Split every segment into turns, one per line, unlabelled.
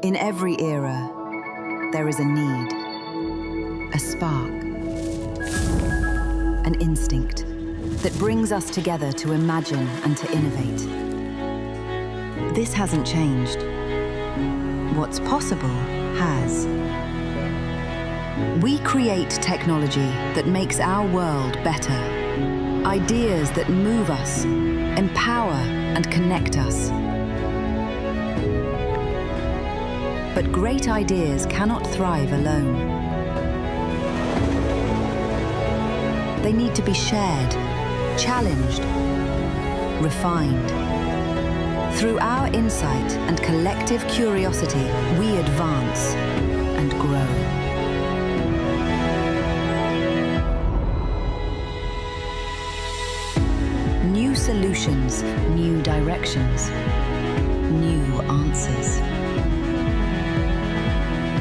In every era, there is a need, a spark, an instinct that brings us together to imagine and to innovate. This hasn't changed. What's possible has. We create technology that makes our world better. Ideas that move us, empower and connect us. But great ideas cannot thrive alone. They need to be shared, challenged, refined. Through our insight and collective curiosity, we advance and grow. New solutions, new directions, new answers.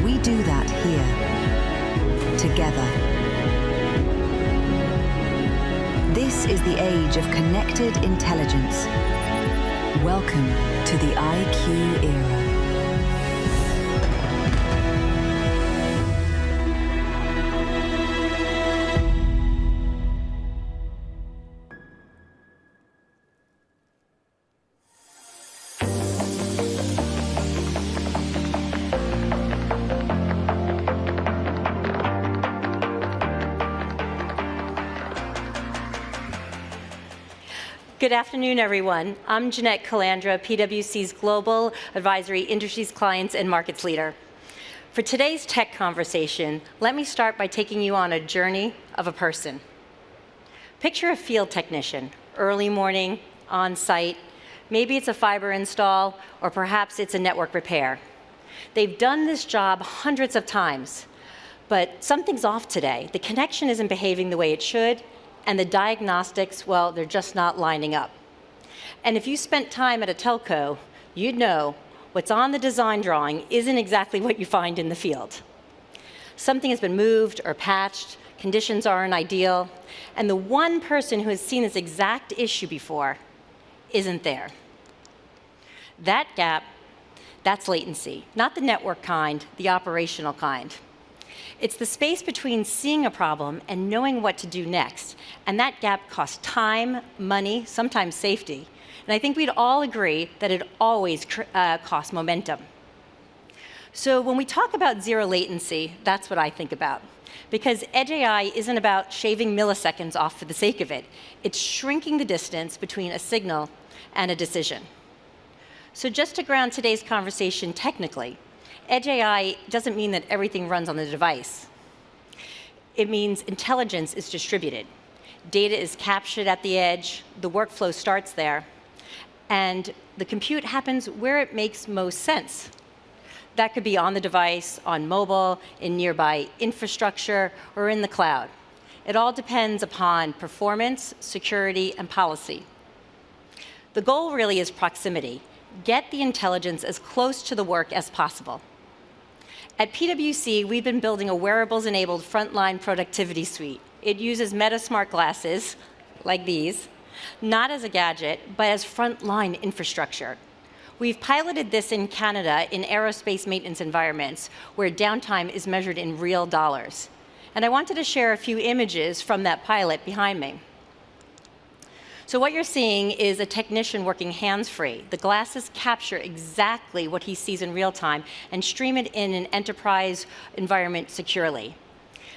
We do that here, together. This is the age of connected intelligence. Welcome to the IQ era.
Good afternoon, everyone. I'm Jeanette Calandra, PwC's Global Advisory Industries, Clients, and Markets Leader. For today's tech conversation, let me start by taking you on a journey of a person. Picture a field technician, early morning, on site. Maybe it's a fiber install, or perhaps it's a network repair. They've done this job hundreds of times, but something's off today. The connection isn't behaving the way it should, and the diagnostics, well, they're just not lining up. And if you spent time at a telco, you'd know what's on the design drawing isn't exactly what you find in the field. Something has been moved or patched, conditions aren't ideal, and the one person who has seen this exact issue before isn't there. That gap, that's latency, not the network kind, the operational kind. It's the space between seeing a problem and knowing what to do next. And that gap costs time, money, sometimes safety. And I think we'd all agree that it always costs momentum. So when we talk about zero latency, that's what I think about. Because Edge AI isn't about shaving milliseconds off for the sake of it. It's shrinking the distance between a signal and a decision. So just to ground today's conversation technically, Edge AI doesn't mean that everything runs on the device. It means intelligence is distributed. Data is captured at the edge, the workflow starts there, and the compute happens where it makes most sense. That could be on the device, on mobile, in nearby infrastructure, or in the cloud. It all depends upon performance, security, and policy. The goal really is proximity. Get the intelligence as close to the work as possible. At PwC, we've been building a wearables-enabled frontline productivity suite. It uses MetaSmart glasses, like these, not as a gadget, but as frontline infrastructure. We've piloted this in Canada in aerospace maintenance environments, where downtime is measured in real dollars. And I wanted to share a few images from that pilot behind me. So what you're seeing is a technician working hands-free. The glasses capture exactly what he sees in real time and stream it in an enterprise environment securely.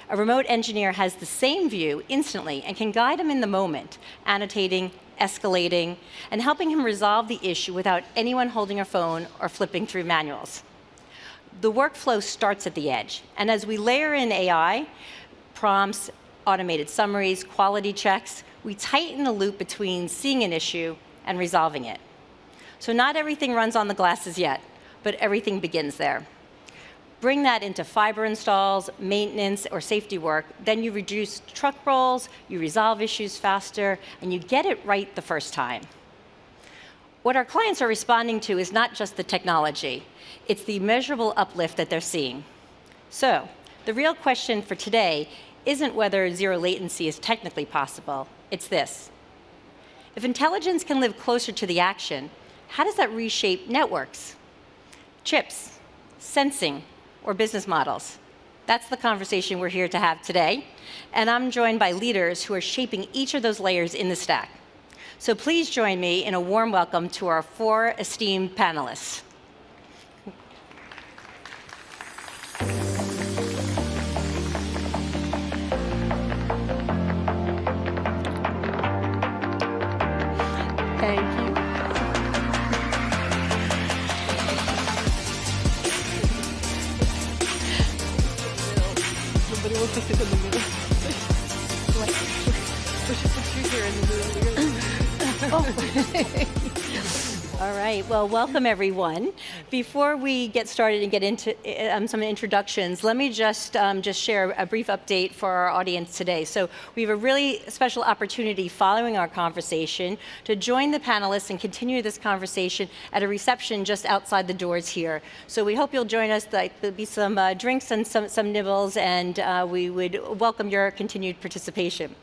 A remote engineer has the same view instantly and can guide him in the moment, annotating, escalating, and helping him resolve the issue without anyone holding a phone or flipping through manuals. The workflow starts at the edge, and as we layer in AI, prompts, automated summaries, quality checks, we tighten the loop between seeing an issue and resolving it. So not everything runs on the glasses yet, but everything begins there. Bring that into fiber installs, maintenance, or safety work, then you reduce truck rolls, you resolve issues faster, and you get it right the first time. What our clients are responding to is not just the technology, it's the measurable uplift that they're seeing. So the real question for today isn't whether zero latency is technically possible, it's this. If intelligence can live closer to the action, how does that reshape networks? Chips, sensing, or business models. That's the conversation we're here to have today. And I'm joined by leaders who are shaping each of those layers in the stack. So please join me in a warm welcome to our 4 esteemed panelists. Thank you.
Somebody wants to sit in the middle. Push you here in the middle.
All right, well, welcome everyone. Before we get started and get into some introductions, let me just share a brief update for our audience today. So we have a really special opportunity following our conversation to join the panelists and continue this conversation at a reception just outside the doors here. So we hope you'll join us. There'll be some drinks and some nibbles, and we would welcome your continued participation.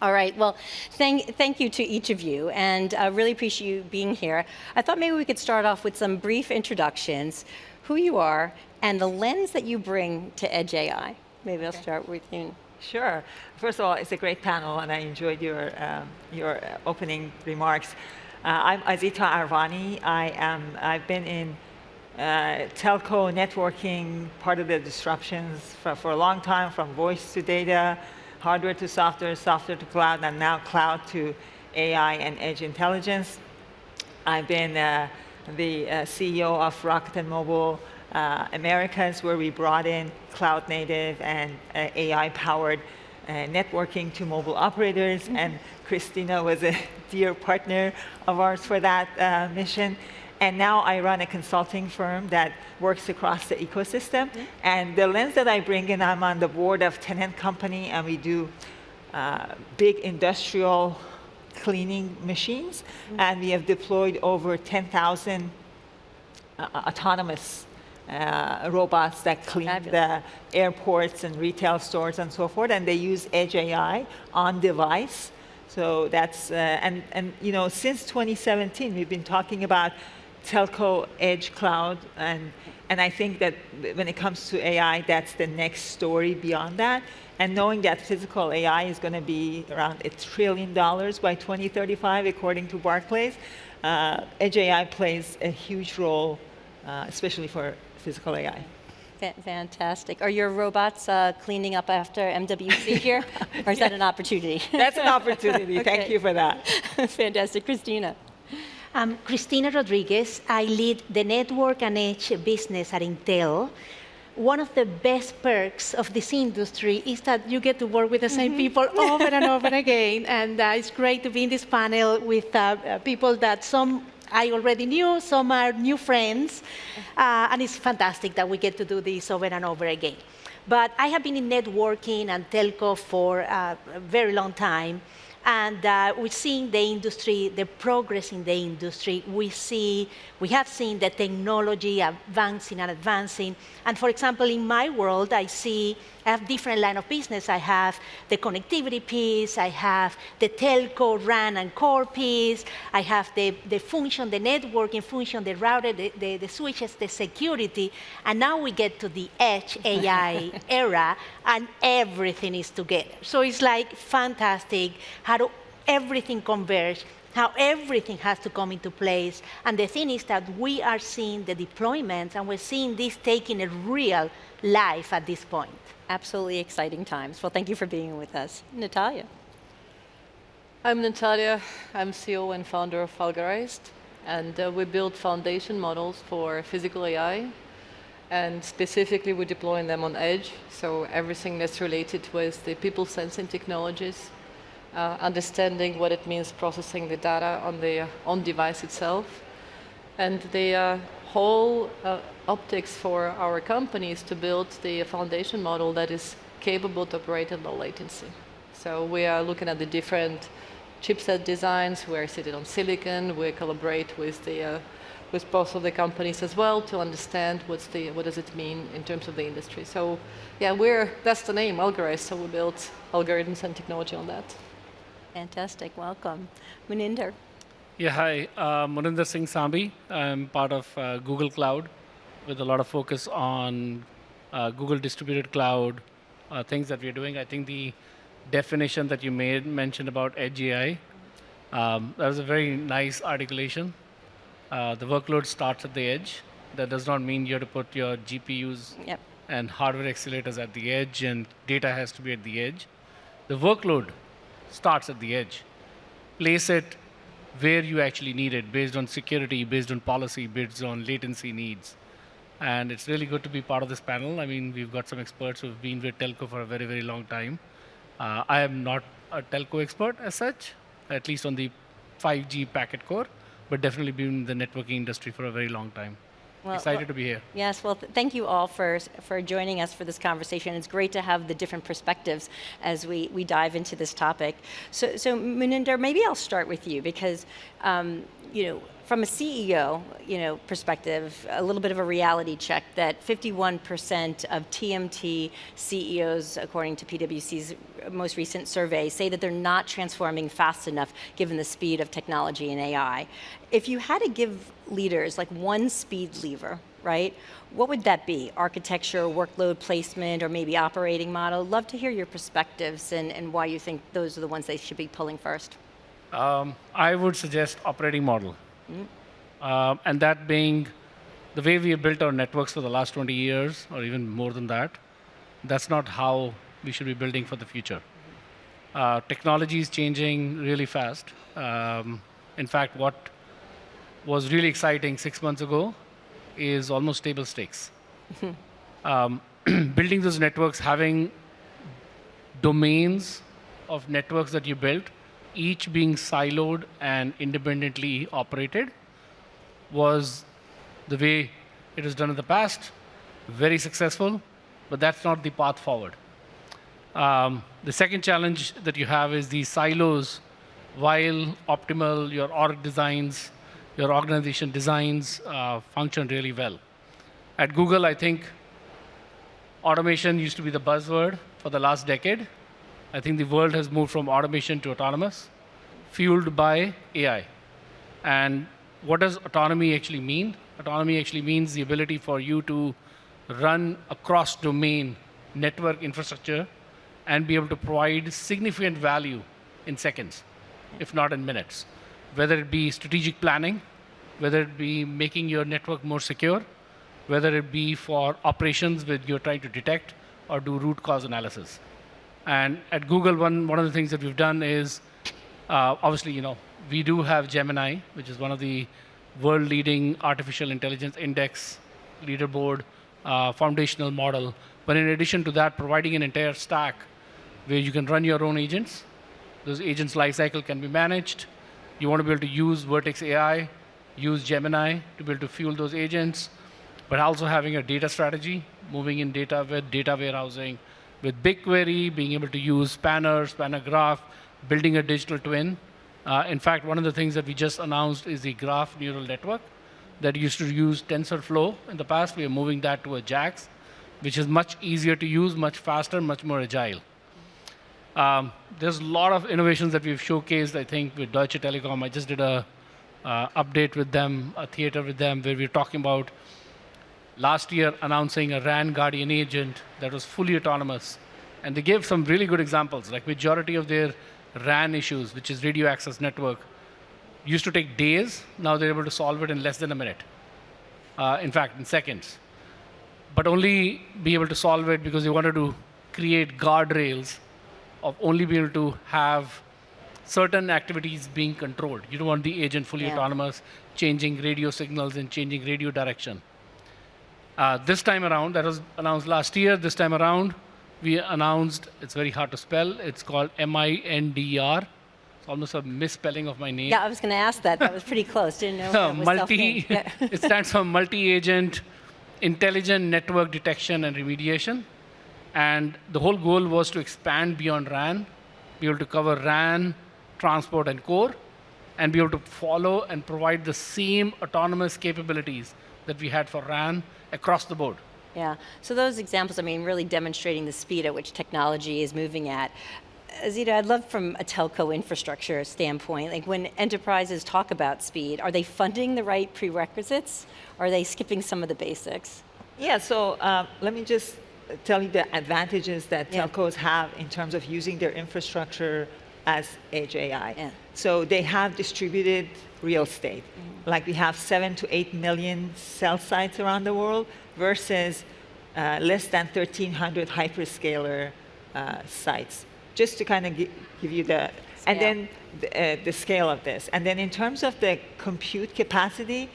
All right, well, thank you to each of you, and I really appreciate you being here. I thought maybe we could start off with some brief introductions, who you are, and the lens that you bring to Edge AI. Maybe I'll start with you.
Sure. First of all, it's a great panel, and I enjoyed your opening remarks. I'm Azita Arvani. I've been in telco networking, part of the disruptions for a long time, from voice to data, hardware to software, software to cloud, and now cloud to AI and edge intelligence. I've been the CEO of Rakuten Mobile Americas, where we brought in cloud native and AI-powered networking to mobile operators. Mm-hmm. And Cristina was a dear partner of ours for that mission. And now I run a consulting firm that works across the ecosystem. Mm-hmm. And the lens that I bring in, I'm on the board of Tenant Company, and we do big industrial cleaning machines. Mm-hmm. And we have deployed over 10,000 autonomous robots that clean the airports and retail stores and so forth. And they use Edge AI on device. So that's, and you know, since 2017, we've been talking about telco, edge, cloud, and I think that when it comes to AI, that's the next story beyond that. And knowing that physical AI is going to be around $1 trillion by 2035, according to Barclays, Edge AI plays a huge role, especially for physical AI.
Fantastic. Are your robots cleaning up after MWC here, or is that an opportunity?
That's an opportunity. Okay. Thank you for that.
Fantastic. Cristina.
I'm Cristina Rodriguez. I lead the network and edge business at Intel. One of the best perks of this industry is that you get to work with the same people over and over again. And it's great to be in this panel with people that some I already knew, some are new friends. And it's fantastic that we get to do this over and over again. But I have been in networking and telco for a very long time. And we're seeing the industry, the progress in the industry. We have seen the technology advancing and advancing. And for example, in my world, I have different line of business. I have the connectivity piece, I have the telco RAN and core piece, I have the function, the networking function, the router, the switches, the security. And now we get to the edge AI era, and everything is together. So it's like fantastic how everything converge, how everything has to come into place. And the thing is that we are seeing the deployments, and we're seeing this taking a real life at this point.
Absolutely exciting times. Well, thank you for being with us. Natalia.
I'm Natalia. I'm CEO and founder of Algorized. And we build foundation models for physical AI. And specifically, we're deploying them on edge. So everything that's related with the people sensing technologies, understanding what it means processing the data on the on-device itself. And the whole optics for our companies to build the foundation model that is capable to operate at low latency. So we are looking at the different chipset designs. We're sitting on silicon. We collaborate with both of the companies as well to understand what does it mean in terms of the industry. So yeah, that's the name, Algorized. So we built algorithms and technology on that.
Fantastic, welcome. Muninder.
Yeah, hi, Muninder Singh Sambi. I'm part of Google Cloud, with a lot of focus on Google Distributed Cloud, things that we're doing. I think the definition that you mentioned about Edge AI, that was a very nice articulation. The workload starts at the edge. That does not mean you have to put your GPUs
Yep.
and hardware accelerators at the edge, and data has to be at the edge. The workload starts at the edge. Place it where you actually need it, based on security, based on policy, based on latency needs. And it's really good to be part of this panel. I mean, we've got some experts who've been with telco for a very, very long time. I am not a telco expert as such, at least on the 5G packet core, but definitely been in the networking industry for a very long time. Excited to be here.
Yes, well, thank you all for joining us for this conversation. It's great to have the different perspectives as we dive into this topic. So Muninder, maybe I'll start with you because, from a CEO, perspective, a little bit of a reality check that 51% of TMT CEOs, according to PwC's most recent survey, say that they're not transforming fast enough given the speed of technology and AI. If you had to give leaders like one speed lever, right, what would that be? Architecture, workload placement, or maybe operating model? Love to hear your perspectives and why you think those are the ones they should be pulling first.
I would suggest operating model. And that being the way we have built our networks for the last 20 years, or even more than that, that's not how we should be building for the future. Technology is changing really fast. In fact, what was really exciting 6 months ago is almost table stakes. Building those networks, having domains of networks that you built, each being siloed and independently operated, was the way it was done in the past. Very successful, but that's not the path forward. The second challenge that you have is these silos, while optimal, your org designs, your organization designs function really well. At Google, I think automation used to be the buzzword for the last decade. I think the world has moved from automation to autonomous, fueled by AI. And what does autonomy actually mean? Autonomy actually means the ability for you to run across domain network infrastructure and be able to provide significant value in seconds, if not in minutes. Whether it be strategic planning, whether it be making your network more secure, whether it be for operations where you're trying to detect or do root cause analysis. And at Google, one of the things that we've done is, obviously, we do have Gemini, which is one of the world-leading artificial intelligence index, leaderboard, foundational model. But in addition to that, providing an entire stack where you can run your own agents. Those agents' lifecycle can be managed. You want to be able to use Vertex AI, use Gemini to be able to fuel those agents, but also having a data strategy, moving in data with data warehousing, with BigQuery, being able to use Spanner Graph, building a digital twin. In fact, one of the things that we just announced is the graph neural network that used to use TensorFlow in the past. We are moving that to a JAX, which is much easier to use, much faster, much more agile. There's a lot of innovations that we've showcased, I think, with Deutsche Telekom. I just did a update with them, a theater with them, where we were talking about last year announcing a RAN Guardian agent that was fully autonomous. And they gave some really good examples, like majority of their RAN issues, which is radio access network, used to take days. Now they're able to solve it in less than a minute. In fact, in seconds. But only be able to solve it because they wanted to create guardrails of only being able to have certain activities being controlled. You don't want the agent fully autonomous, changing radio signals and changing radio direction. This time around, that was announced last year, this time around, we announced, it's very hard to spell, it's called MINDR. It's almost a misspelling of my name.
Yeah, I was going to ask that. That was pretty close. Didn't know.
It stands for Multi-Agent Intelligent Network Detection and Remediation. And the whole goal was to expand beyond RAN, be able to cover RAN, transport, and core, and be able to follow and provide the same autonomous capabilities that we had for RAN across the board.
Yeah, so those examples, I mean, really demonstrating the speed at which technology is moving at. Zita, I'd love from a telco infrastructure standpoint, like when enterprises talk about speed, are they funding the right prerequisites? Or are they skipping some of the basics?
Yeah, so let me just tell you the advantages that telcos have in terms of using their infrastructure as edge AI.
Yeah.
So they have distributed real estate. Like we have 7 to 8 million cell sites around the world versus less than 1,300 hyperscaler sites. Just to kind of give you the, and then the scale of this. And then in terms of the compute capacity,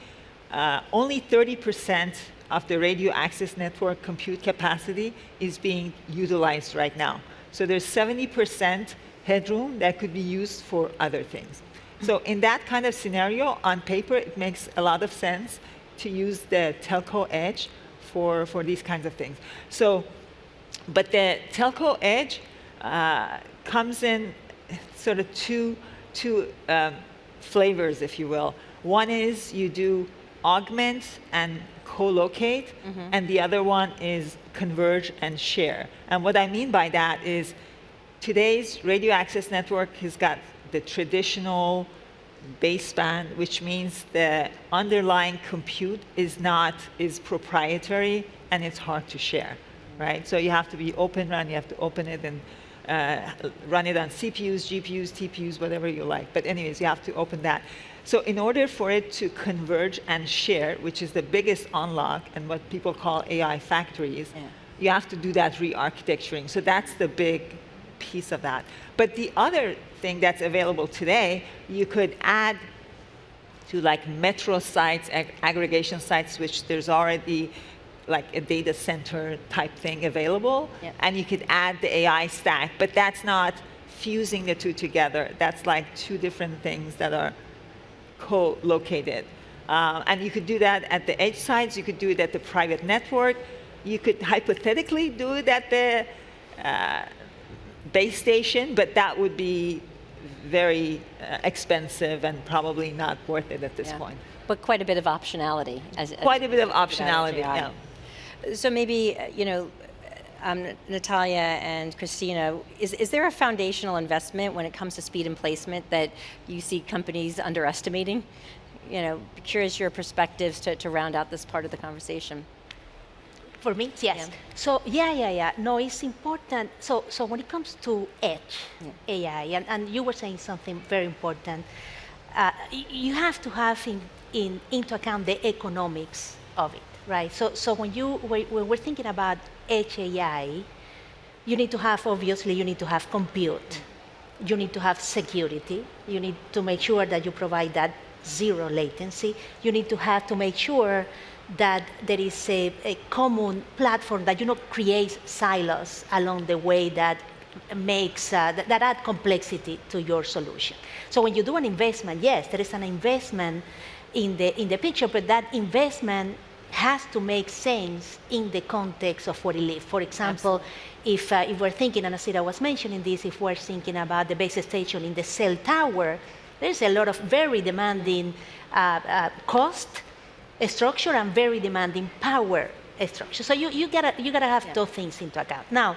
only 30% of the radio access network compute capacity is being utilized right now. So there's 70% headroom that could be used for other things. So in that kind of scenario, on paper, it makes a lot of sense to use the telco edge for these kinds of things. So, but the telco edge comes in sort of two flavors, if you will. One is you do augment and co-locate, and the other one is converge and share. And what I mean by that is today's radio access network has got the traditional baseband, which means the underlying compute is proprietary and it's hard to share, right? So you have to be open run, you have to open it and run it on CPUs, GPUs, TPUs, whatever you like. But anyways, you have to open that. So in order for it to converge and share, which is the biggest unlock and what people call AI factories, you have to do that re-architecturing. So that's the big piece of that. But the other thing that's available today, you could add to like metro sites, aggregation sites, which there's already like a data center type thing available, and you could add the AI stack, but that's not fusing the two together. That's like two different things that are co-located. And you could do that at the edge sites, you could do it at the private network, you could hypothetically do it at the base station, but that would be very expensive and probably not worth it at this point.
But quite a bit of optionality.
Quite a bit of optionality, yeah.
So maybe, Natalia and Cristina, is there a foundational investment when it comes to speed and placement that you see companies underestimating? Curious your perspectives to round out this part of the conversation.
For me, yes. So no, it's important. So when it comes to edge AI, and you were saying something very important, you have to have into account the economics of it, right? So when we're thinking about edge AI, you need to have compute, you need to have security, you need to make sure that you provide that zero latency, you need to make sure that there is a common platform that creates silos along the way that makes that add complexity to your solution. So when you do an investment, yes, there is an investment in the picture, but that investment has to make sense in the context of where you live. For example, if we're thinking, and Asira was mentioning this, if we're thinking about the base station in the cell tower, there's a lot of very demanding cost structure and very demanding power structure. So you gotta have those things into account. Now,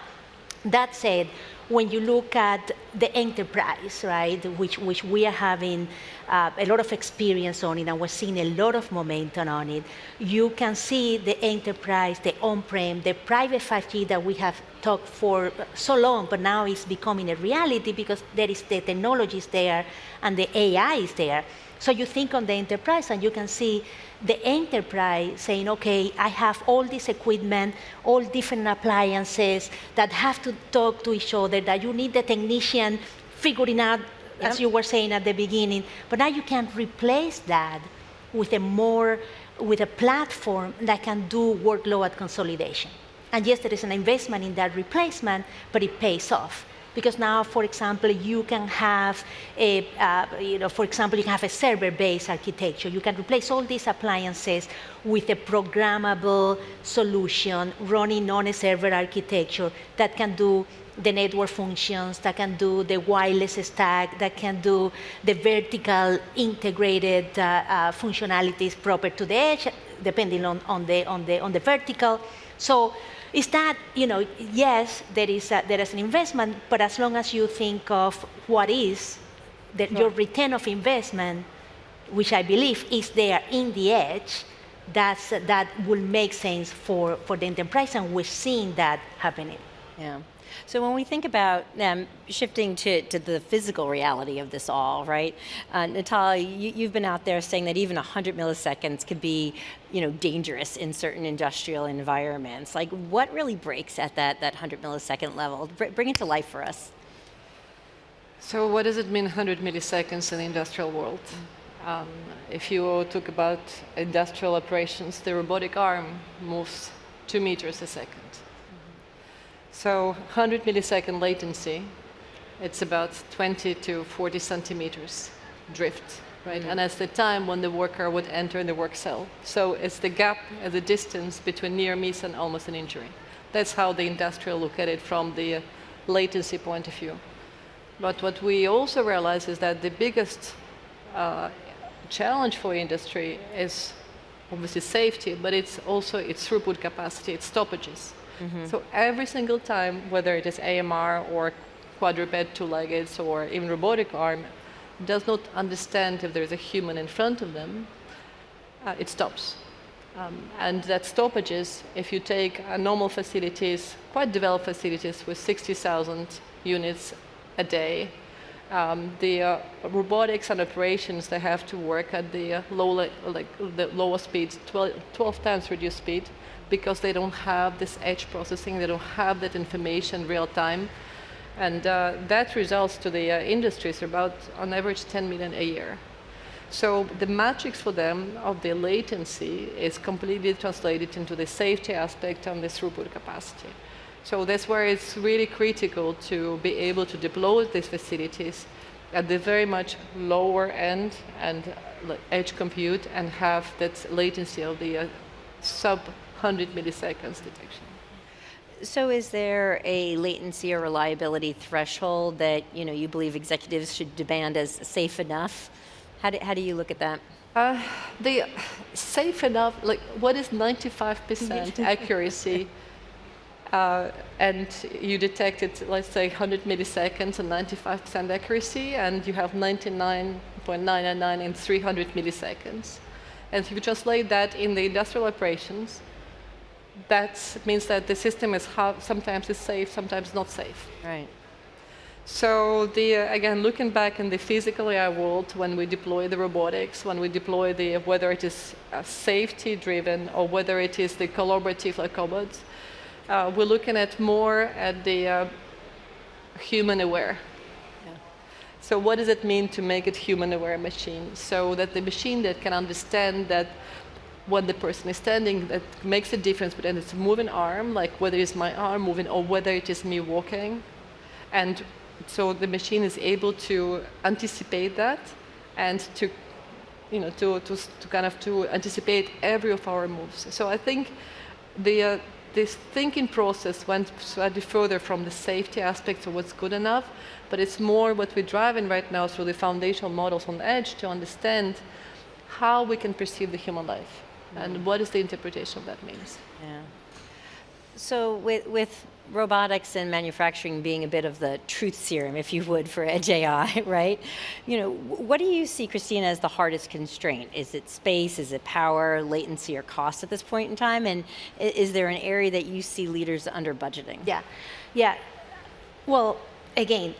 that said, when you look at the enterprise, right, which we are having a lot of experience on it, and we're seeing a lot of momentum on it, you can see the enterprise, the on-prem, the private 5G that we have talked for so long, but now it's becoming a reality because there is the technologies there and the AI is there. So you think on the enterprise and you can see the enterprise saying, okay, I have all this equipment, all different appliances that have to talk to each other, that you need the technician figuring out, as you were saying at the beginning, but now you can replace that with a platform that can do workload consolidation. And yes, there is an investment in that replacement, but it pays off. Because now, for example, you can have a server-based architecture. You can replace all these appliances with a programmable solution running on a server architecture that can do the network functions, that can do the wireless stack, that can do the vertical integrated functionalities proper to the edge. depending on the vertical. So is that, yes, there is an investment, but as long as you think of what is your return of investment, which I believe is there in the edge, that will make sense for the enterprise, and we're seeing that happening.
Yeah. So when we think about shifting to the physical reality of this all, right? Natalia, you've been out there saying that even 100 milliseconds could be, dangerous in certain industrial environments. Like, what really breaks at that 100 millisecond level? Bring it to life for us.
So what does it mean 100 milliseconds in the industrial world? If you talk about industrial operations, the robotic arm moves 2 meters a second. So 100 millisecond latency, it's about 20 to 40 centimeters drift, right? And that's the time when the worker would enter the work cell. So it's the gap, the distance between near miss and almost an injury. That's how the industrial look at it from the latency point of view. But what we also realize is that the biggest challenge for industry is obviously safety, but it's also its throughput capacity, its stoppages. So every single time, whether it is AMR or quadruped, two-legged, or even robotic arm, does not understand if there's a human in front of them, it stops. And that stoppages, if you take normal facilities, quite developed facilities with 60,000 units a day, the robotics and operations, they have to work at the lower speeds, 12 times reduced speed, because they don't have this edge processing, they don't have that information real time. And that results to the industries about, on average, 10 million a year. So the metrics for them of the latency is completely translated into the safety aspect and the throughput capacity. So that's where it's really critical to be able to deploy these facilities at the very much lower end and edge compute and have that latency of the sub 100 milliseconds detection.
So is there a latency or reliability threshold that you believe executives should demand as safe enough? How do you look at that?
The safe enough, what is 95% accuracy? And you detect it, let's say 100 milliseconds and 95% accuracy, and you have 99.999 in 300 milliseconds. And if you translate that in the industrial operations, that means that the system is sometimes is safe, sometimes not safe.
Right.
So again, looking back in the physical AI world, when we deploy the robotics, when we deploy whether it is safety-driven or whether it is the collaborative like cobots, we're looking at more at the human-aware. Yeah. So what does it mean to make it human-aware machine? So that the machine that can understand that when the person is standing, that makes a difference between it's a moving arm, like whether it's my arm moving or whether it is me walking. And so the machine is able to anticipate that and to anticipate every of our moves. So I think this thinking process went slightly further from the safety aspect of what's good enough, but it's more what we're driving right now through the foundational models on edge to understand how we can perceive the human life and what is the interpretation of that means.
Yeah. So with robotics and manufacturing being a bit of the truth serum, if you would, for edge AI, right? What do you see, Cristina, as the hardest constraint? Is it space? Is it power, latency, or cost at this point in time? And is there an area that you see leaders under budgeting?
Yeah. Well, again,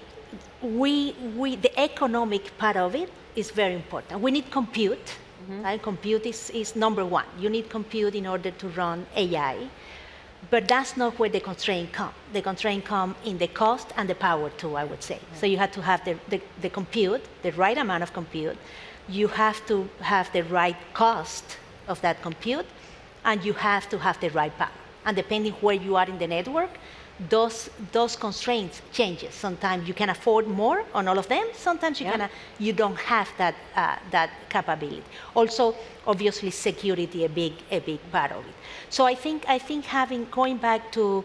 the economic part of it is very important. We need compute. Right? Compute is number one. You need compute in order to run AI. But that's not where the constraint comes. The constraint comes in the cost and the power too, I would say. Right. So you have to have the compute, the right amount of compute. You have to have the right cost of that compute, and you have to have the right power. And depending where you are in the network, those constraints changes. Sometimes you can afford more on all of them. Sometimes you don't have that capability. Also, obviously, security a big part of it. So I think going back to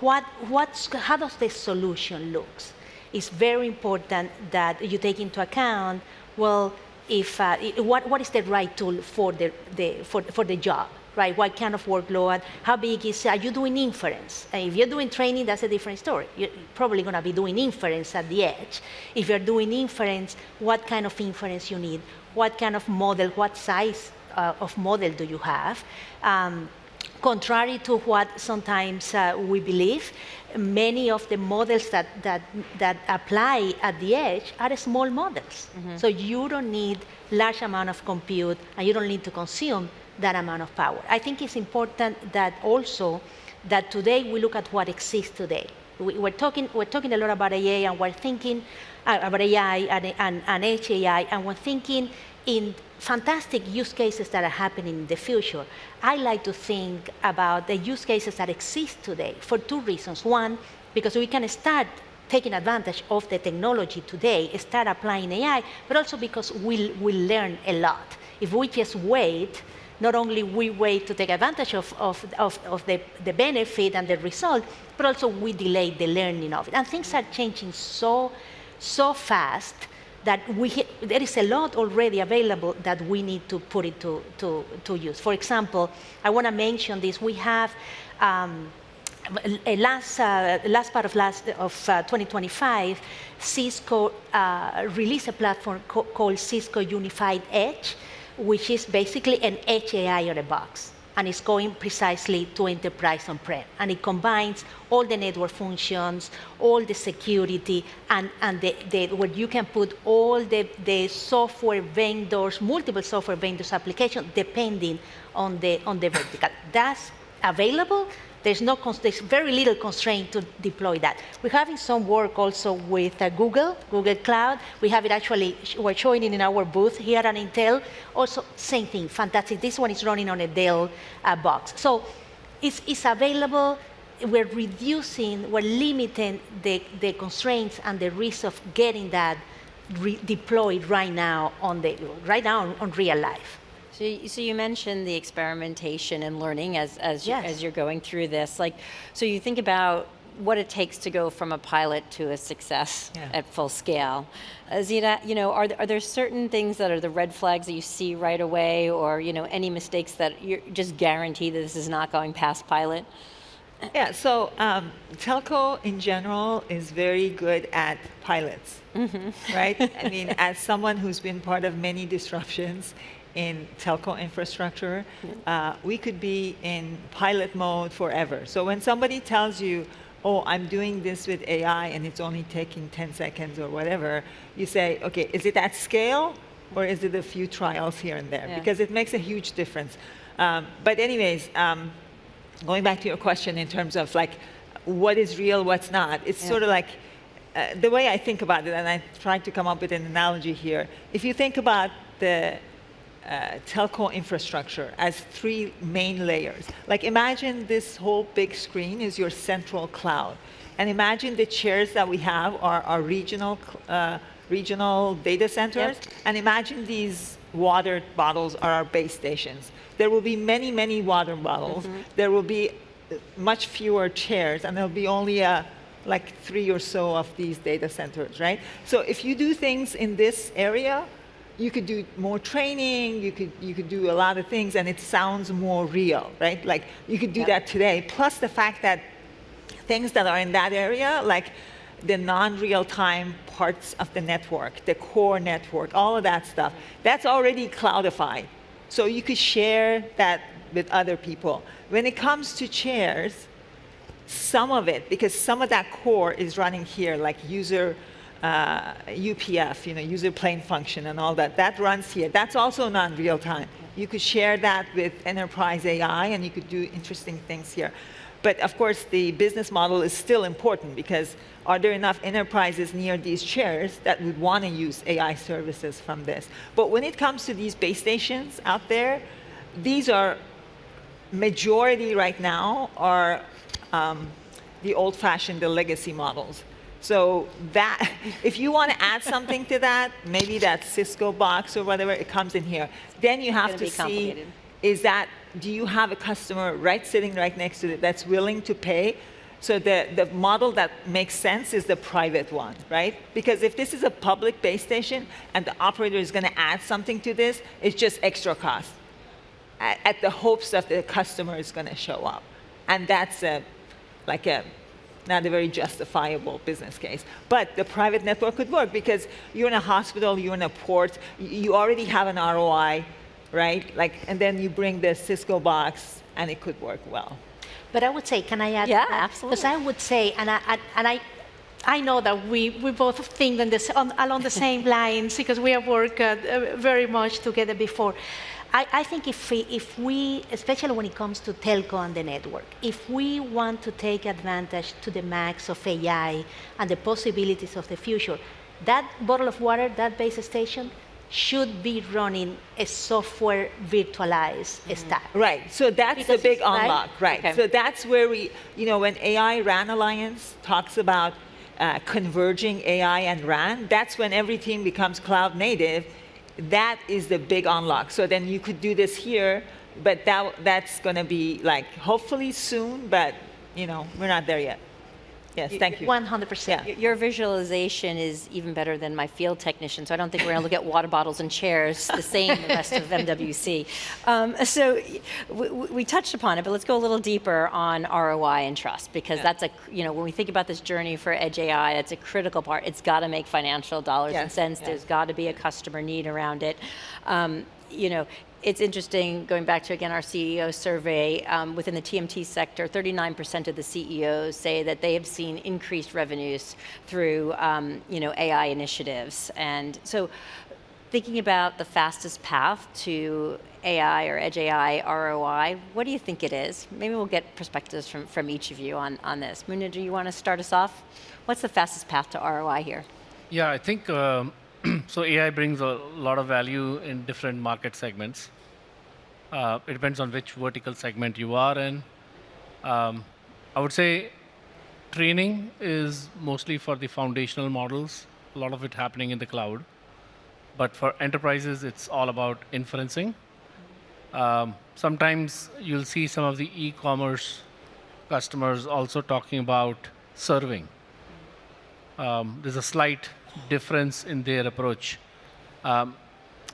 how does the solution looks, it's very important that you take into account, well, what is the right tool for the job, right? What kind of workload? How big is? Are you doing inference? And if you're doing training, that's a different story. You're probably going to be doing inference at the edge. If you're doing inference, what kind of inference you need? What kind of model? What size of model do you have? Contrary to what sometimes we believe, many of the models that apply at the edge are small models. So you don't need large amount of compute, and you don't need to consume that amount of power. I think it's important that also that today we look at what exists today. We're talking a lot about AI, and we're thinking about AI and edge AI, and we're thinking in fantastic use cases that are happening in the future. I like to think about the use cases that exist today for two reasons. One, because we can start taking advantage of the technology today, start applying AI, but also because we'll learn a lot. If we just wait, not only we wait to take advantage of the benefit and the result, but also we delay the learning of it. And things are changing so fast that there is a lot already available that we need to put it to use. For example, I want to mention this. We have last part of 2025, Cisco released a platform called Cisco Unified Edge, which is basically an edge AI on a box. And it's going precisely to enterprise on-prem. And it combines all the network functions, all the security, and where you can put all the software vendors, multiple software vendors application, depending on the vertical. That's available. There's very little constraint to deploy that. We're having some work also with Google Cloud. We have it actually, we're showing it in our booth here at Intel. Also, same thing, fantastic. This one is running on a Dell box. So it's available. We're limiting the constraints and the risk of getting that deployed right now on real life.
So you mentioned the experimentation and learning as you're going through this. So you think about what it takes to go from a pilot to a success at full scale. Zita, are there certain things that are the red flags that you see right away, or any mistakes that you just guarantee that this is not going past pilot?
Yeah, so telco in general is very good at pilots, right? I mean, as someone who's been part of many disruptions in telco infrastructure, we could be in pilot mode forever. So when somebody tells you, oh, I'm doing this with AI and it's only taking 10 seconds or whatever, you say, okay, is it at scale or is it a few trials here and there? Because it makes a huge difference. But anyways, going back to your question in terms of what is real, what's not, it's sort of like, the way I think about it, and I tried to come up with an analogy here, if you think about the telco infrastructure as three main layers. Imagine this whole big screen is your central cloud. And imagine the chairs that we have are our regional data centers. And imagine these water bottles are our base stations. There will be many, many water bottles. There will be much fewer chairs, and there'll be only 3 or so of these data centers, right? So if you do things in this area, you could do more training, you could do a lot of things, and it sounds more real, right? You could do that today. Plus the fact that things that are in that area, like the non-real-time parts of the network, the core network, all of that stuff, that's already cloudified. So you could share that with other people. When it comes to chairs, some of it, because some of that core is running here, like user UPF, user plane function and all that, that runs here. That's also non-real time. You could share that with enterprise AI, and you could do interesting things here. But of course, the business model is still important, because are there enough enterprises near these chairs that would want to use AI services from this? But when it comes to these base stations out there, these are, majority right now are the old-fashioned, the legacy models. So that, if you want to add something to that, maybe that Cisco box or whatever, it comes in here. Then you have to see, do you have a customer sitting right next to it that's willing to pay So the model that makes sense is the private one, right? Because if this is a public base station and the operator is going to add something to this, it's just extra cost at the hopes that the customer is going to show up. And that's not a very justifiable business case. But the private network could work because you're in a hospital, you're in a port, you already have an ROI, right? And then you bring the Cisco box, and it could work well.
But I would say, can I add?
Yeah, absolutely.
Because I would say, I know that we both think along the same lines because we have worked very much together before. I think if we, especially when it comes to telco and the network, if we want to take advantage to the max of AI and the possibilities of the future, that bottle of water, that base station, should be running a software virtualized stack.
Right, so that's
Because
the big
right?
unlock, right?
Okay.
So that's where when AI RAN Alliance talks about converging AI and RAN, that's when everything becomes cloud native. That is the big unlock. So then you could do this here, but that's going to be hopefully soon, but we're not there yet. Yes, thank you.
100%.
Yeah.
Your visualization is even better than my field technician, so I don't think we're going to look at water bottles and chairs the same the rest of MWC. So we touched upon it, but let's go a little deeper on ROI and trust, because that's when we think about this journey for Edge AI, that's a critical part. It's got to make financial dollars and cents.
Yes.
There's got to be a customer need around it. It's interesting, going back to, again, our CEO survey, within the TMT sector, 39% of the CEOs say that they have seen increased revenues through, AI initiatives. And so thinking about the fastest path to AI or Edge AI ROI, what do you think it is? Maybe we'll get perspectives from each of you on this. Muna, do you want to start us off? What's the fastest path to ROI here?
Yeah, I think so. AI brings a lot of value in different market segments. It depends on which vertical segment you are in. I would say training is mostly for the foundational models, a lot of it happening in the cloud. But for enterprises, it's all about inferencing. Sometimes you'll see some of the e-commerce customers also talking about serving. There's a slight difference in their approach.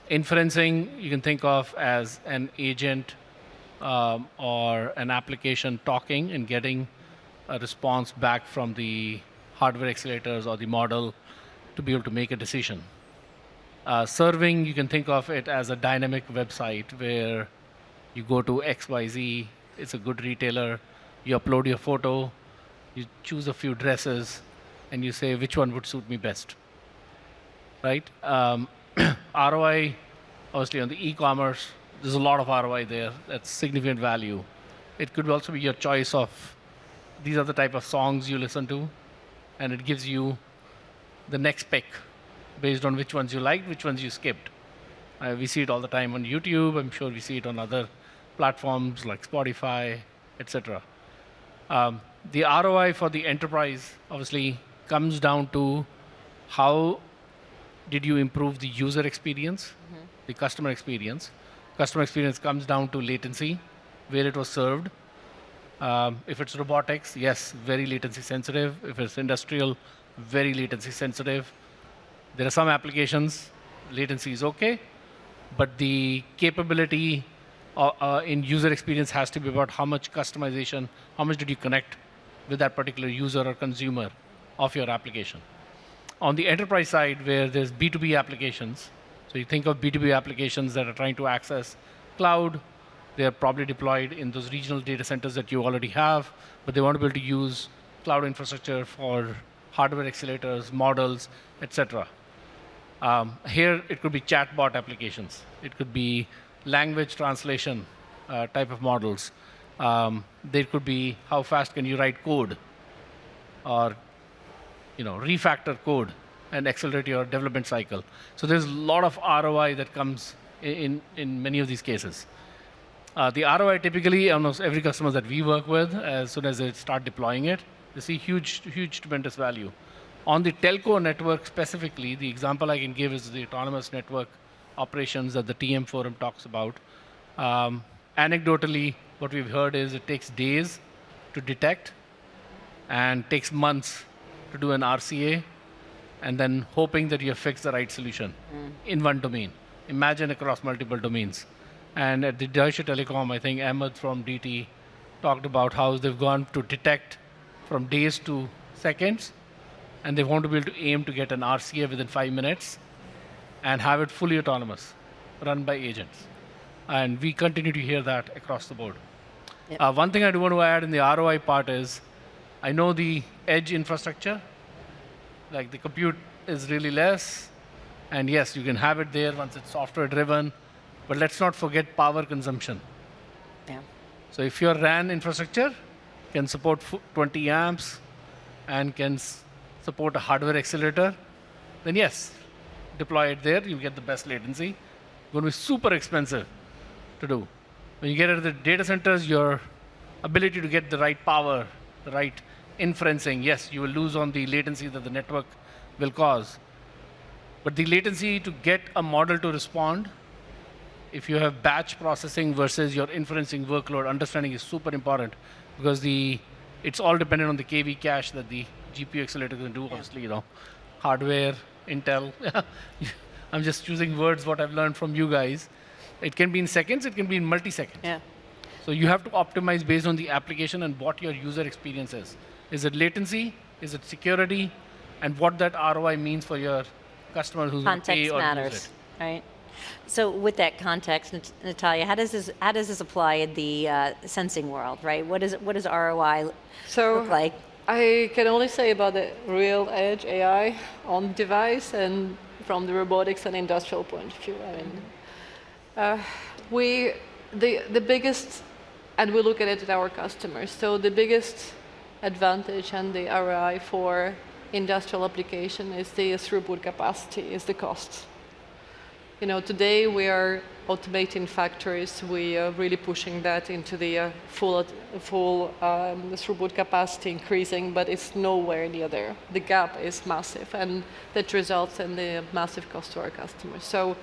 Inferencing, you can think of as an agent or an application talking and getting a response back from the hardware accelerators or the model to be able to make a decision. Serving, you can think of it as a dynamic website where you go to XYZ, it's a good retailer, you upload your photo, you choose a few dresses, and you say which one would suit me best, right? ROI, obviously on the e-commerce, there's a lot of ROI there. That's significant value. It could also be your choice of these are the type of songs you listen to, and it gives you the next pick based on which ones you liked, which ones you skipped. We see it all the time on YouTube. I'm sure we see it on other platforms like Spotify, etc. The ROI for the enterprise obviously comes down to how did you improve the user experience, the customer experience. Customer experience comes down to latency, where it was served. If it's robotics, yes, very latency sensitive. If it's industrial, very latency sensitive. There are some applications, latency is okay, but the capability in user experience has to be about how much customization, how much did you connect with that particular user or consumer of your application. On the enterprise side, where there's B2B applications, so you think of B2B applications that are trying to access cloud, they're probably deployed in those regional data centers that you already have, but they want to be able to use cloud infrastructure for hardware accelerators, models, etc. Here, it could be chatbot applications. It could be language translation type of models. There could be how fast can you write code, or refactor code and accelerate your development cycle. So there's a lot of ROI that comes in many of these cases. The ROI typically, almost every customer that we work with, as soon as they start deploying it, they see huge, tremendous value. On the telco network specifically, the example I can give is the autonomous network operations that the TM forum talks about. Anecdotally, what we've heard is it takes days to detect and takes months to do an RCA, and then hoping that you have fixed the right solution in one domain. Imagine across multiple domains. And at the Deutsche Telekom, I think Ahmed from DT talked about how they've gone to detect from days to seconds, and they want to be able to aim to get an RCA within 5 minutes and have it fully autonomous, run by agents. And we continue to hear that across the board.
Yep.
One thing I do want to add in the ROI part is, I know the edge infrastructure, like the compute is really less, and yes, you can have it there once it's software driven, but let's not forget power consumption.
Yeah.
So if your RAN infrastructure can support 20 amps and can support a hardware accelerator, then yes, deploy it there, you'll get the best latency. It's going to be super expensive to do. When you get into the data centers, your ability to get the right power, the right inferencing, yes, you will lose on the latency that the network will cause. But the latency to get a model to respond, if you have batch processing versus your inferencing workload, understanding is super important, because it's all dependent on the KV cache that the GPU accelerator can do, obviously, hardware, Intel. I'm just choosing words, what I've learned from you guys. It can be in seconds, it can be in multi-seconds.
Yeah.
So you have to optimize based on the application and what your user experience is. Is it latency? Is it security? And what that ROI means for your customer who's going to pay
Context
or
matters,
use it.
right? So with that context, Natalia, how does this apply in the sensing world, right? What does ROI look like?
I can only say about the real edge AI on device and from the robotics and industrial point of view. I mean, the biggest, and we look at it at our customers. So the biggest advantage and the ROI for industrial application is the throughput capacity, is the cost. Today we are automating factories. We are really pushing that into the full throughput capacity increasing, but it's nowhere near there. The gap is massive, and that results in the massive cost to our customers. So,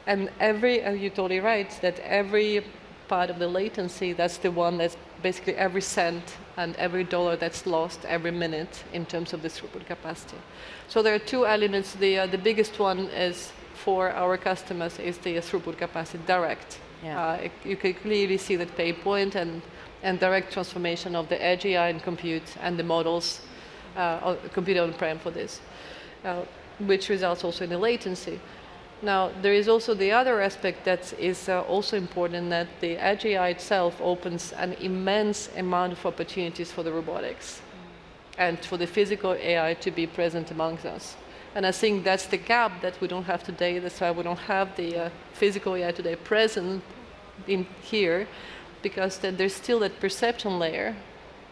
and you're totally right, that every part of the latency, that's the one that's basically every cent and every dollar that's lost every minute in terms of the throughput capacity. So there are two elements. The biggest one is for our customers is the throughput capacity direct.
Yeah.
You can clearly see that pain point and direct transformation of the edge AI and compute and the models, compute on-prem for this, which results also in the latency. Now, there is also the other aspect that is also important, that the edge AI itself opens an immense amount of opportunities for the robotics and for the physical AI to be present amongst us. And I think that's the gap that we don't have today. That's why we don't have the physical AI today present in here, because there's still that perception layer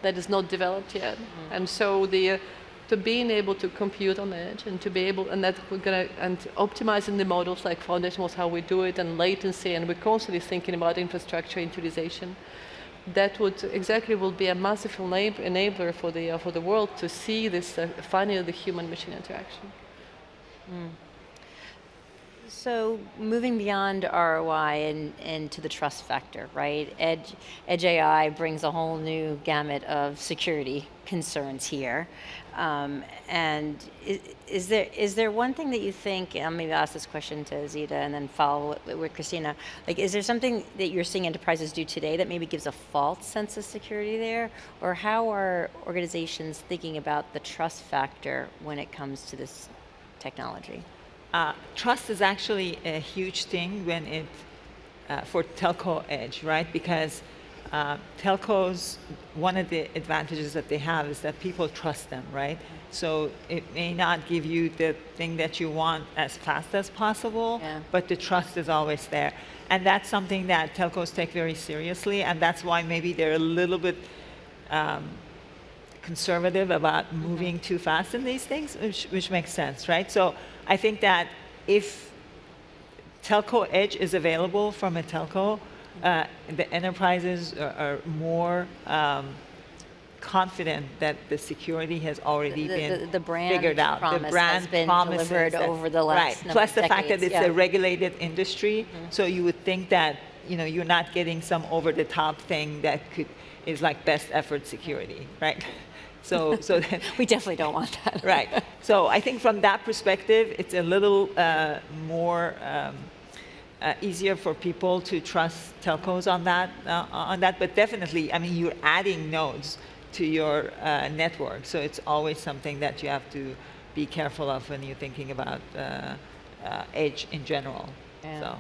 that is not developed yet. Mm-hmm. And so to being able to compute on edge and to be able, and that we're gonna, and optimizing the models like foundation was how we do it, and latency, and we're constantly thinking about infrastructure utilization. That will be a massive enabler for the world to see this finally the human-machine interaction.
Mm. So moving beyond ROI and to the trust factor, right? Edge AI brings a whole new gamut of security concerns here. And is there one thing that you think, maybe I'll ask this question to Zita and then follow with Cristina, like is there something that you're seeing enterprises do today that maybe gives a false sense of security there? Or how are organizations thinking about the trust factor when it comes to this technology?
Trust is actually a huge thing when for telco edge, right? Because telcos, one of the advantages that they have is that people trust them, right? So it may not give you the thing that you want as fast as possible, but the trust is always there. And that's something that telcos take very seriously, and that's why maybe they're a little bit conservative about moving too fast in these things, which makes sense, right? So I think that if telco edge is available from a telco, the enterprises are more confident that the security has already been figured out.
The brand has been delivered over the last
right. Plus the
decades,
fact that it's a regulated industry, so you would think that you're not getting some over-the-top thing that is like best effort security, right? So that,
We definitely don't want that.
right. So I think from that perspective, it's a little more easier for people to trust telcos on that. But definitely, I mean, you're adding nodes to your network, so it's always something that you have to be careful of when you're thinking about edge in general.
Yeah.
So.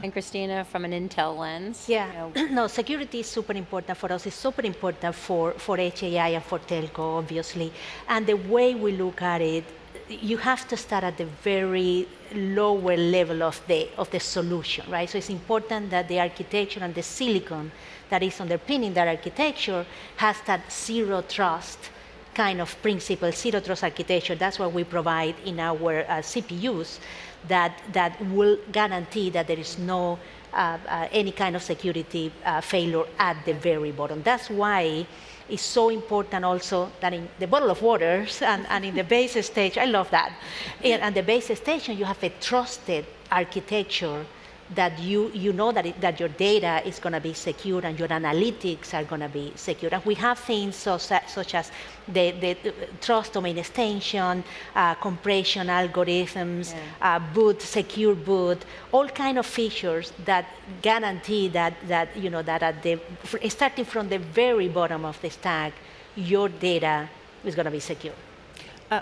And Cristina, from an Intel lens?
Yeah, no, security is super important for us. It's super important for Edge AI and for telco, obviously. And the way we look at it, you have to start at the very lower level of the solution, right? So it's important that the architecture and the silicon that is underpinning that architecture has that zero trust kind of principle, zero trust architecture. That's what we provide in our CPUs. That will guarantee that there is no any kind of security failure at the very bottom. That's why it's so important also that in the bottle of waters and in the base stage, I love that. And the base station, you have a trusted architecture that you know that your data is going to be secure and your analytics are going to be secure. And we have things such as the trust domain extension, compression algorithms, secure boot, all kind of features that guarantee that at starting from the very bottom of the stack, your data is going to be secure.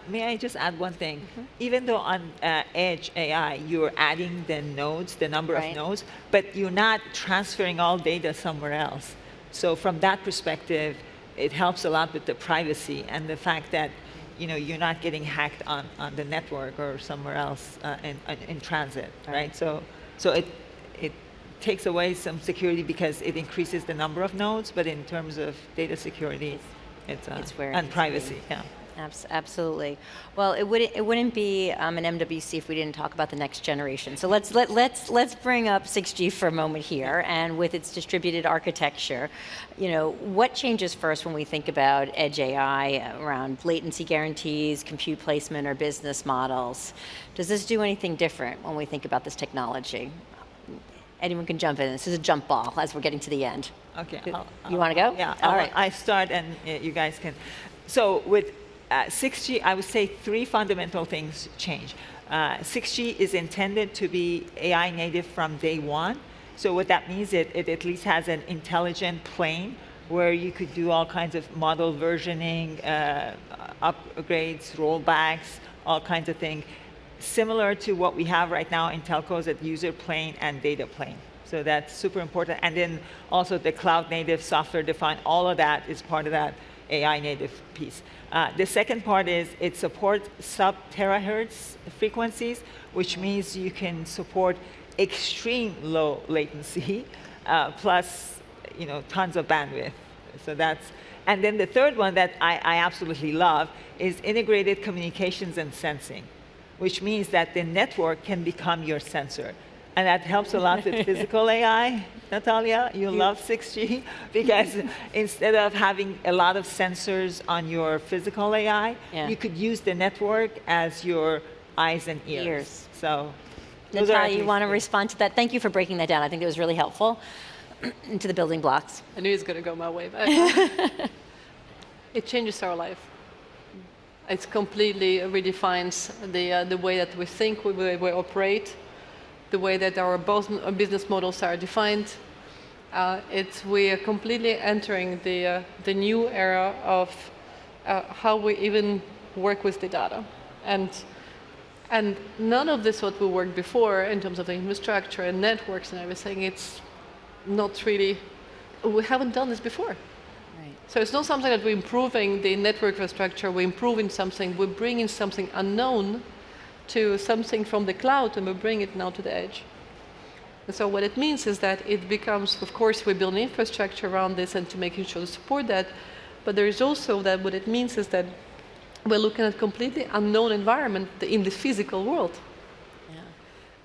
May I just add one thing? Even though on Edge AI, you're adding the nodes, the number of nodes, but you're not transferring all data somewhere else. So from that perspective, it helps a lot with the privacy and the fact that you're not getting hacked on the network or somewhere else in transit, right? So it takes away some security because it increases the number of nodes, but in terms of data security, it's where and privacy, yeah.
Absolutely. Well, it wouldn't be an MWC if we didn't talk about the next generation. So let's bring up 6G for a moment here, and with its distributed architecture, what changes first when we think about Edge AI around latency guarantees, compute placement, or business models? Does this do anything different when we think about this technology? Anyone can jump in. This is a jump ball as we're getting to the end.
Okay.
You want to go?
Yeah.
All right.
I start, and you guys can. So with 6G, I would say 3 fundamental things change. 6G is intended to be AI native from day one. So what that means, it at least has an intelligent plane where you could do all kinds of model versioning, upgrades, rollbacks, all kinds of things, similar to what we have right now in telcos at user plane and data plane. So that's super important. And then also the cloud native, software defined, all of that is part of that AI native piece. The second part is it supports sub-terahertz frequencies, which means you can support extreme low latency plus tons of bandwidth. So and then the third one that I absolutely love is integrated communications and sensing, which means that the network can become your sensor. And that helps a lot with physical AI. Natalia, you love 6G because instead of having a lot of sensors on your physical AI, you could use the network as your eyes and ears. So,
Natalia, you want to respond to that? Thank you for breaking that down. I think it was really helpful into the building blocks.
I knew it was going to go my way, but it changes our life. It completely redefines the way that we think, we operate, the way that our business models are defined. We are completely entering the new era of how we even work with the data. And none of this what we worked before in terms of the infrastructure and networks and everything, it's not really, we haven't done this before.
Right.
So it's not something that we're improving the network infrastructure, we're improving something, we're bringing something unknown to something from the cloud, and we bring it now to the edge. And so what it means is that it becomes, of course, we build an infrastructure around this and to making sure to support that, but there is also that what it means is that we're looking at completely unknown environment in the physical world.
Yeah.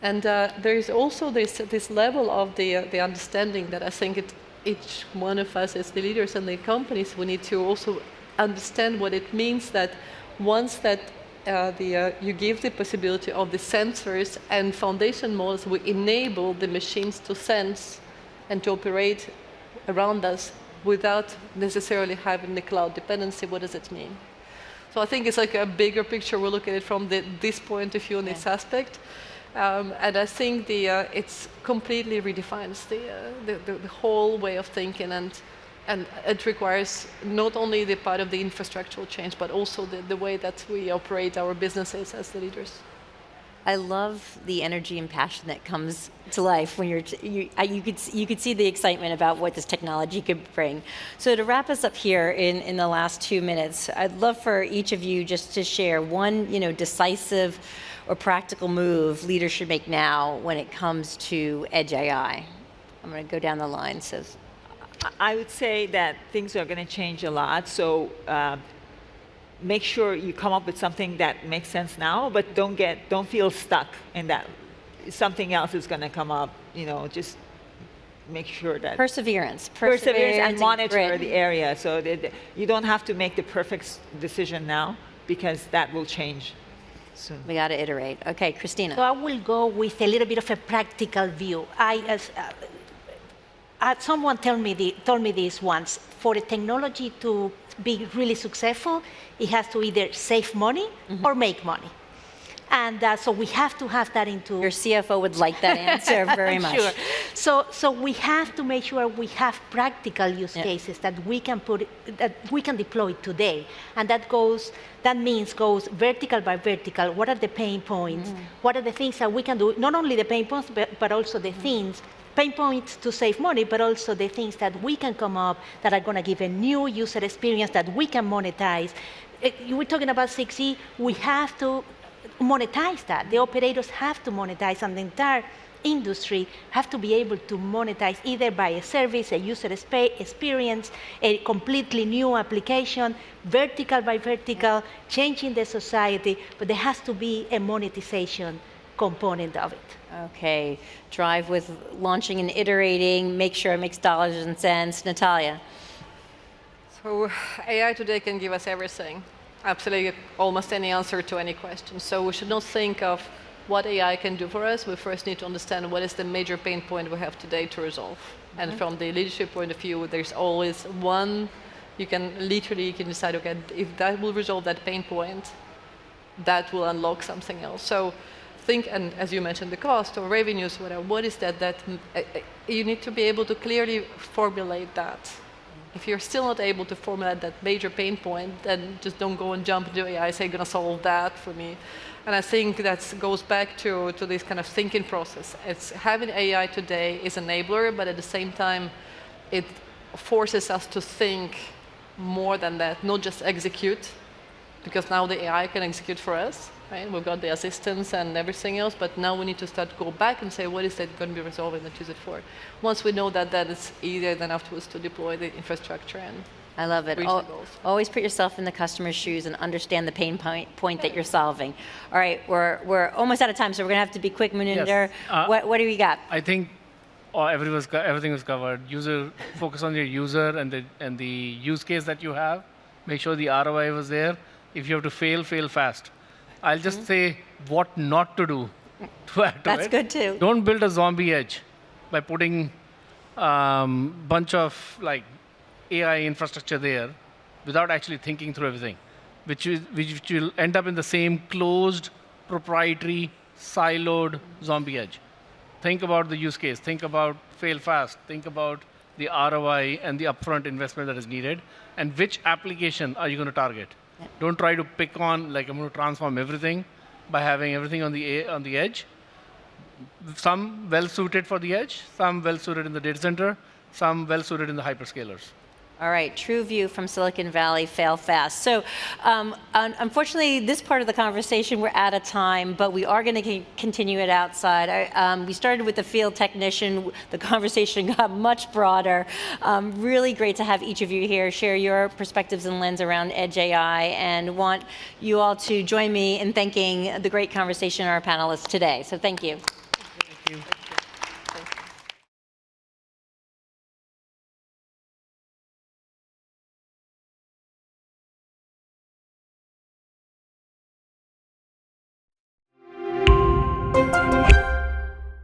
And there is also this level of the understanding that I think each one of us as the leaders and the companies, we need to also understand what it means that once that you give the possibility of the sensors and foundation models, we enable the machines to sense and to operate around us without necessarily having the cloud dependency. What does it mean? So I think it's like a bigger picture. We look at it from this point of view in this aspect. And I think it's completely redefines the whole way of thinking, and it requires not only the part of the infrastructural change, but also the way that we operate our businesses as the leaders.
I love the energy and passion that comes to life when you could see the excitement about what this technology could bring. So to wrap us up here in the last 2 minutes, I'd love for each of you just to share one decisive or practical move leaders should make now when it comes to Edge AI. I'm going to go down the line. So
I would say that things are going to change a lot. So make sure you come up with something that makes sense now, but don't feel stuck in that. Something else is going to come up. Just make sure that
perseverance
and monitor the area, so that you don't have to make the perfect decision now, because that will change soon.
We got to iterate. Okay, Cristina.
So I will go with a little bit of a practical view. Someone told me this once. For a technology to be really successful, it has to either save money or make money. And so we have to have that into...
Your CFO would like that answer very much.
Sure. So we have to make sure we have practical use cases that we can deploy today. And that means goes vertical by vertical. What are the pain points? What are the things that we can do? Not only the pain points, but also the pain points to save money, but also the things that we can come up that are going to give a new user experience that we can monetize. You were talking about 6G. We have to monetize that. The operators have to monetize, and the entire industry have to be able to monetize either by a service, a user experience, a completely new application, vertical by vertical, changing the society, but there has to be a monetization component of it.
Okay, drive with launching and iterating, make sure it makes dollars and cents. Natalia.
So AI today can give us everything. Absolutely, almost any answer to any question. So we should not think of what AI can do for us. We first need to understand what is the major pain point we have today to resolve. And from the leadership point of view, there's always one. You can decide, okay, if that will resolve that pain point, that will unlock something else. So think, and as you mentioned, the cost or revenues, whatever. What is that? You need to be able to clearly formulate that. If you're still not able to formulate that major pain point, then just don't go and jump into AI, say, going to solve that for me. And I think that goes back to this kind of thinking process. It's having AI today is an enabler, but at the same time, it forces us to think more than that, not just execute, because now the AI can execute for us. Right? We've got the assistants and everything else, but now we need to start to go back and say, what is that going to be resolving and use it for? Once we know that, it's easier than afterwards to deploy the infrastructure and
I love it. Always put yourself in the customer's shoes and understand the pain point that you're solving. All right, we're almost out of time, so we're going to have to be quick, Muninder. Yes. What do we got?
I think everything was covered. Focus on your user and the use case that you have. Make sure the ROI was there. If you have to fail fast. I'll just say what not to do to add to it.
That's good too.
Don't build a zombie edge by putting bunch of AI infrastructure there without actually thinking through everything, which will end up in the same closed, proprietary, siloed zombie edge. Think about the use case. Think about fail fast. Think about the ROI and the upfront investment that is needed, and which application are you going to target. Don't try to pick on, I'm going to transform everything by having everything on the edge. Some well-suited for the edge, some well-suited in the data center, some well-suited in the hyperscalers.
All right, true view from Silicon Valley, fail fast. So unfortunately, this part of the conversation, we're out of time, but we are going to continue it outside. We started with the field technician. The conversation got much broader. Really great to have each of you here share your perspectives and lens around Edge AI, and want you all to join me in thanking the great conversation of our panelists today. So thank you.
Thank you.